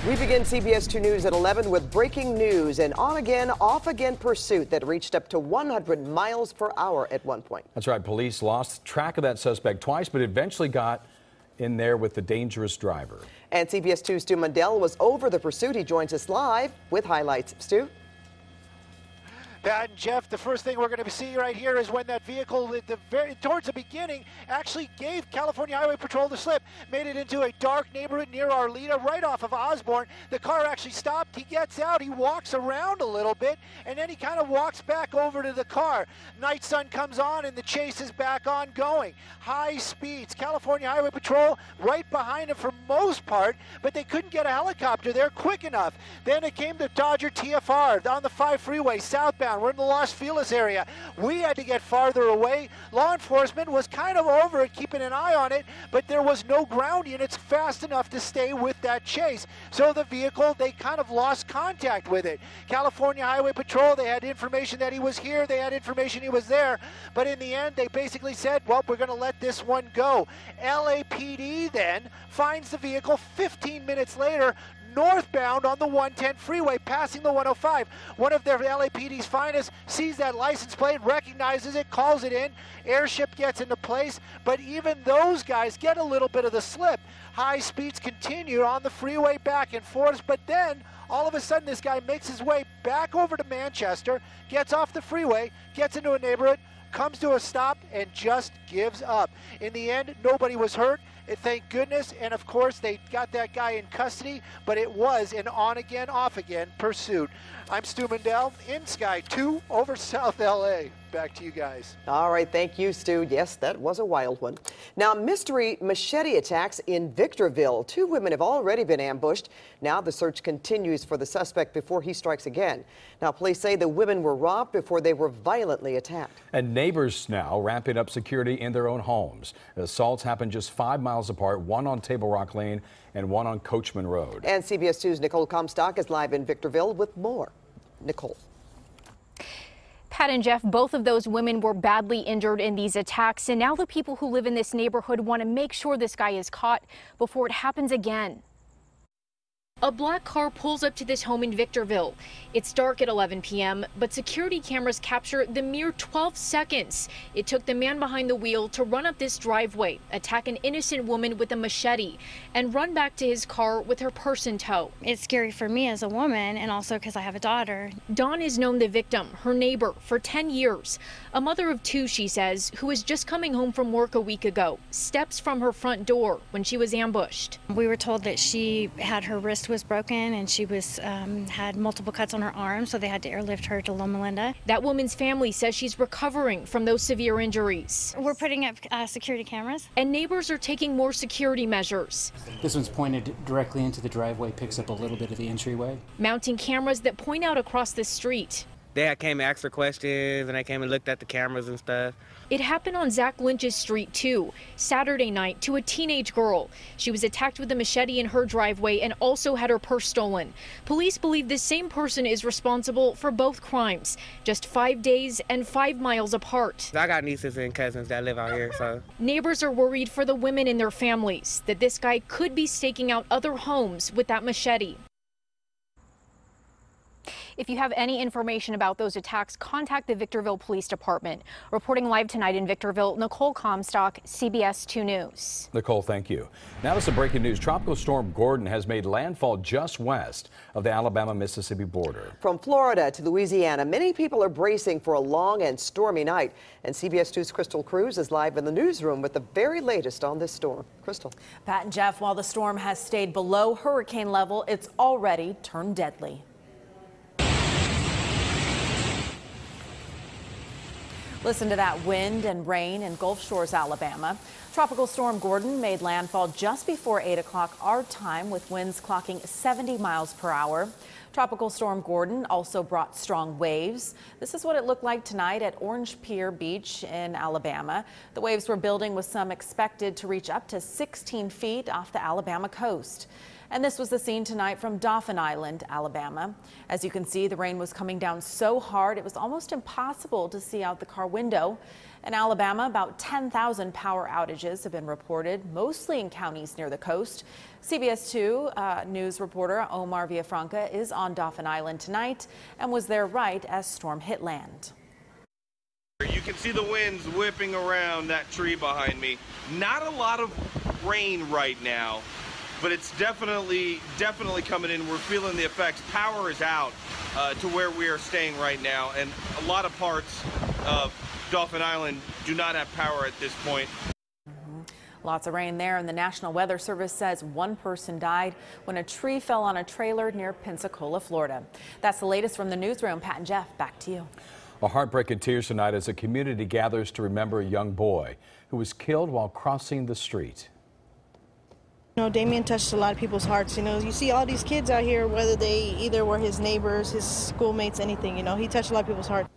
We begin CBS 2 News at 11 with breaking news: an on-again, off-again pursuit that reached up to 100 miles per hour at one point. That's right. Police lost track of that suspect twice, but eventually got in there with the dangerous driver. And CBS 2's Stu Mundell was over the pursuit. He joins us live with highlights. Stu? Pat and Jeff, the first thing we're going to see right here is when that vehicle, towards the beginning, actually gave California Highway Patrol the slip, made it into a dark neighborhood near Arleta, right off of Osborne. The car actually stopped. He gets out, he walks around a little bit, and then he kind of walks back over to the car. Night sun comes on, and the chase is back on going. High speeds. California Highway Patrol right behind him for most part, but they couldn't get a helicopter there quick enough. Then it came to Dodger TFR on the 5 freeway southbound. We're in the Los Feliz area. We had to get farther away. Law enforcement was kind of over it, keeping an eye on it, but there was no ground units fast enough to stay with that chase. So the vehicle, they kind of lost contact with it. California Highway Patrol, they had information that he was here, they had information he was there, but in the end, they basically said, well, we're going to let this one go. LAPD then finds the vehicle 15 minutes later, northbound on the 110 freeway, passing the 105. One of their LAPD's finest sees that license plate, recognizes it, calls it in. Airship gets into place, but even those guys get a little bit of the slip. High speeds continue on the freeway back and forth, but then all of a sudden this guy makes his way back over to Manchester, gets off the freeway, gets into a neighborhood, comes to a stop, and just gives up. In the end, nobody was hurt. Thank goodness, and of course they got that guy in custody, but it was an on-again, off-again pursuit. I'm Stu Mundell in Sky 2 over South LA. Back to you guys. All right, thank you, Stu. Yes, that was a wild one. Now, mystery machete attacks in Victorville. 2 women have already been ambushed. Now the search continues for the suspect before he strikes again. Now, police say the women were robbed before they were violently attacked. And neighbors now ramping up security in their own homes. The assaults happened just 5 miles apart, one on Table Rock Lane and one on Coachman Road. And CBS 2's Nicole Comstock is live in Victorville with more. Nicole. Pat and Jeff, both of those women were badly injured in these attacks, and now the people who live in this neighborhood want to make sure this guy is caught before it happens again. A black car pulls up to this home in Victorville. It's dark at 11 p.m., but security cameras capture the mere 12 seconds it took the man behind the wheel to run up this driveway, attack an innocent woman with a machete, and run back to his car with her purse in tow. It's scary for me as a woman, and also because I have a daughter. Dawn is known the victim, her neighbor, for 10 years. A mother of 2, she says, who was just coming home from work a week ago, steps from her front door when she was ambushed. We were told that she had her wrist was broken and she was had multiple cuts on her arm, so they had to airlift her to Loma Linda. That woman's family says she's recovering from those severe injuries. We're putting up security cameras. And neighbors are taking more security measures. This one's pointed directly into the driveway, picks up a little bit of the entryway. Mounting cameras that point out across the street. They came and asked for questions, and they came and looked at the cameras and stuff. It happened on Zach Lynch's street, too, Saturday night to a teenage girl. She was attacked with a machete in her driveway and also had her purse stolen. Police believe the same person is responsible for both crimes, just 5 days and 5 miles apart. I got nieces and cousins that live out here, so. Neighbors are worried for the women and their families that this guy could be staking out other homes with that machete. If you have any information about those attacks, contact the Victorville Police Department. Reporting live tonight in Victorville, Nicole Comstock, CBS 2 News. Nicole, thank you. Now to some breaking news. Tropical storm Gordon has made landfall just west of the Alabama-Mississippi border. From Florida to Louisiana, many people are bracing for a long and stormy night. And CBS 2's Crystal Cruz is live in the newsroom with the very latest on this storm. Crystal. Pat and Jeff, while the storm has stayed below hurricane level, it's already turned deadly. Listen to that wind and rain in Gulf Shores, Alabama. Tropical storm Gordon made landfall just before 8 o'clock our time, with winds clocking 70 miles per hour. Tropical storm Gordon also brought strong waves. This is what it looked like tonight at Orange Pier Beach in Alabama. The waves were building, with some expected to reach up to 16 feet off the Alabama coast. And this was the scene tonight from Dauphin Island, Alabama. As you can see, the rain was coming down so hard it was almost impossible to see out the car window. In Alabama, about 10,000 power outages have been reported, mostly in counties near the coast. CBS2 news reporter Omar Villafranca is on Dauphin Island tonight and was there right as storm hit land. You can see the winds whipping around that tree behind me. Not a lot of rain right now, but it's definitely coming in. We're feeling the effects. Power is out to where we are staying right now, and a lot of parts of Dauphin Island do not have power at this point. Lots of rain there, and the National Weather Service says one person died when a tree fell on a trailer near Pensacola, Florida. That's the latest from the newsroom. Pat and Jeff, back to you. A heartbreak and tears tonight as a community gathers to remember a young boy who was killed while crossing the street. You know, Damien touched a lot of people's hearts. You know, you see all these kids out here, whether they either were his neighbors, his schoolmates, anything. You know, he touched a lot of people's hearts.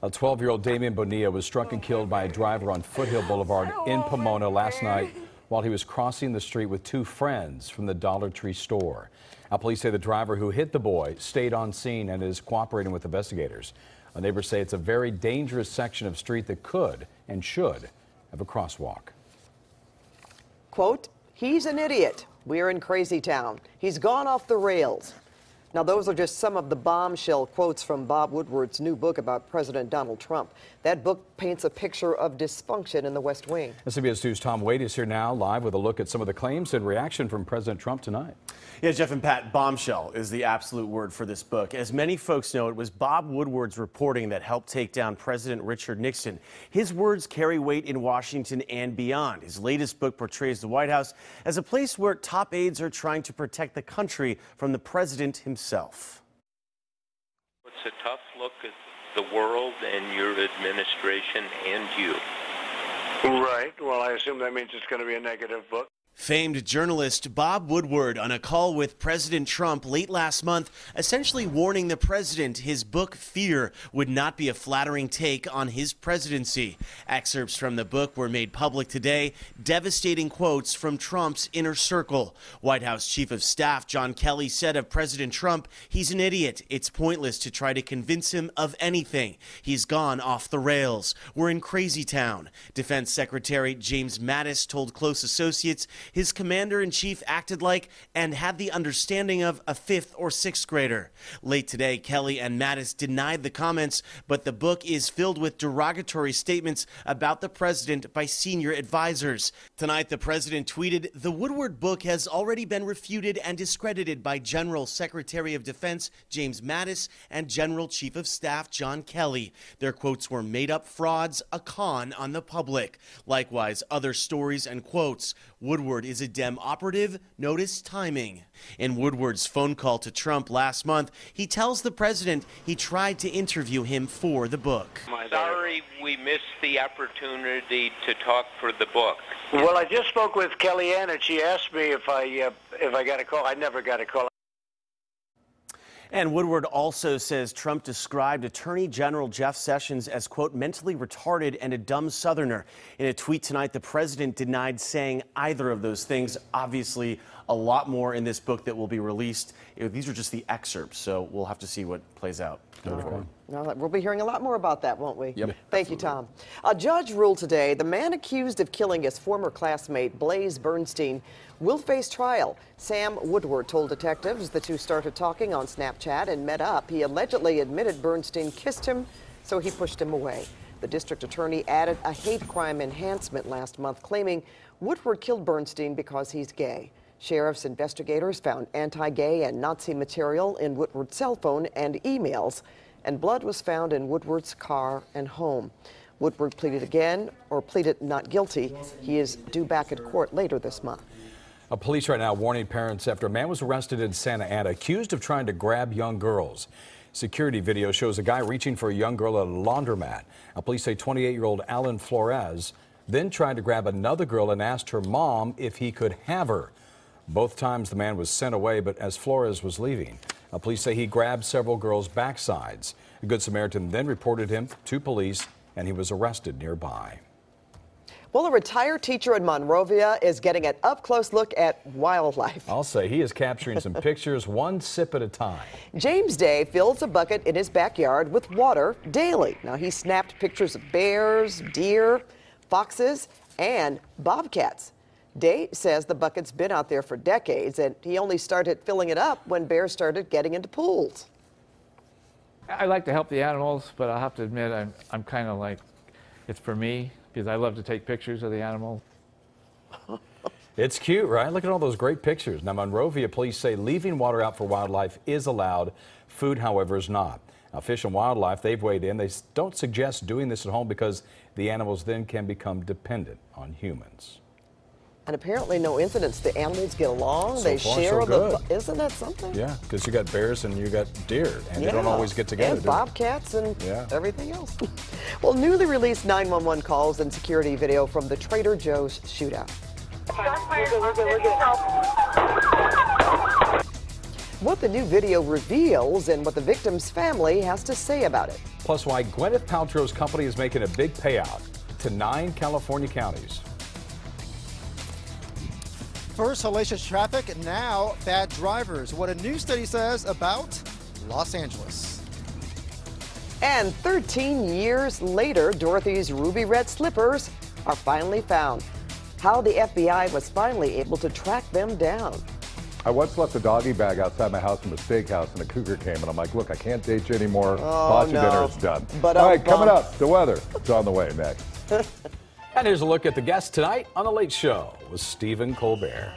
A 12-year-old Damien Bonilla was struck and killed by a driver on Foothill Boulevard in Pomona last night while he was crossing the street with two friends from the Dollar Tree store. Now, police say the driver who hit the boy stayed on scene and is cooperating with investigators. Neighbors say it's a very dangerous section of street that could and should have a crosswalk. Quote, "He's an idiot. We're in crazy town. He's gone off the rails." Now, those are just some of the bombshell quotes from Bob Woodward's new book about President Donald Trump. That book paints a picture of dysfunction in the West Wing. CBS 2's Tom Wade is here now, live with a look at some of the claims and reaction from President Trump tonight. Yeah, Jeff and Pat, bombshell is the absolute word for this book. As many folks know, it was Bob Woodward's reporting that helped take down President Richard Nixon. His words carry weight in Washington and beyond. His latest book portrays the White House as a place where top aides are trying to protect the country from the president himself. It's a tough look at the world and your administration and you. Right. Well, I assume that means it's going to be a negative book. Famed journalist Bob Woodward on a call with President Trump late last month, essentially warning the president his book Fear would not be a flattering take on his presidency. Excerpts from the book were made public today, devastating quotes from Trump's inner circle. White House Chief of Staff John Kelly said of President Trump, "He's an idiot. It's pointless to try to convince him of anything. He's gone off the rails. We're in crazy town." Defense Secretary James Mattis told close associates his commander-in-chief acted like and had the understanding of a 5th or 6th grader. Late today, Kelly and Mattis denied the comments, but the book is filled with derogatory statements about the president by senior advisors. Tonight, the president tweeted, "The Woodward book has already been refuted and discredited by General Secretary of Defense James Mattis and General Chief of Staff John Kelly. Their quotes were made-up frauds, a con on the public." Likewise, other stories and quotes. Woodward is a Dem operative. Notice timing. In Woodward's phone call to Trump last month, he tells the president he tried to interview him for the book. Sorry we missed the opportunity to talk for the book. Well, I just spoke with Kellyanne, and she asked me if I got a call. I never got a call. And Woodward also says Trump described Attorney General Jeff Sessions as, quote, mentally retarded and a dumb Southerner. In a tweet tonight, the president denied saying either of those things. Obviously, a lot more in this book that will be released. These are just the excerpts, so we'll have to see what plays out. We'll be hearing a lot more about that, won't we? Yep. Thank you, Tom. A judge ruled today the man accused of killing his former classmate, Blaze Bernstein, will face trial. Sam Woodward told detectives the two started talking on Snapchat and met up. He allegedly admitted Bernstein kissed him, so he pushed him away. The district attorney added a hate crime enhancement last month, claiming Woodward killed Bernstein because he's gay. Sheriff's investigators found anti-gay and Nazi material in Woodward's cell phone and emails, and blood was found in Woodward's car and home. Woodward pleaded not guilty. He is due back at court later this month. Police right now warning parents after a man was arrested in Santa Ana accused of trying to grab young girls. Security video shows a guy reaching for a young girl at a laundromat. Police say 28-year-old Alan Flores then tried to grab another girl and asked her mom if he could have her. Both times the man was sent away, but as Flores was leaving, police say he grabbed several girls' backsides. A Good Samaritan then reported him to police, and he was arrested nearby. Well, a retired teacher in Monrovia is getting an up-close look at wildlife. I'll say he is capturing some pictures one sip at a time. James Day fills a bucket in his backyard with water daily. Now, he snapped pictures of bears, deer, foxes, and bobcats. Day says the bucket's been out there for decades, and he only started filling it up when bears started getting into pools. I like to help the animals, but I'll have to admit I'm kind of like, it's for me, because I love to take pictures of the animals. It's cute, right? Look at all those great pictures. Now, Monrovia police say leaving water out for wildlife is allowed. Food, however, is not. Now, Fish and Wildlife, they've weighed in. They don't suggest doing this at home because the animals then can become dependent on humans. And apparently no incidents. The animals get along. So they far, share so good. Isn't that something? Yeah, because you got bears and you got deer, and they don't always get together. And bobcats and everything else. Well, newly released 911 calls and security video from the Trader Joe's shootout. What the new video reveals and what the victim's family has to say about it. Plus, why Gwyneth Paltrow's company is making a big payout to 9 California counties. First, hellacious traffic, now bad drivers. What a new study says about Los Angeles. And 13 years later, Dorothy's ruby red slippers are finally found. How the FBI was finally able to track them down. I once left a doggy bag outside my house from a steakhouse, and a cougar came, and I'm like, look, I can't date you anymore. Bought you dinner, it's done. But all right, coming up, the weather. It's on the way next. And here's a look at the guests tonight on The Late Show with Stephen Colbert.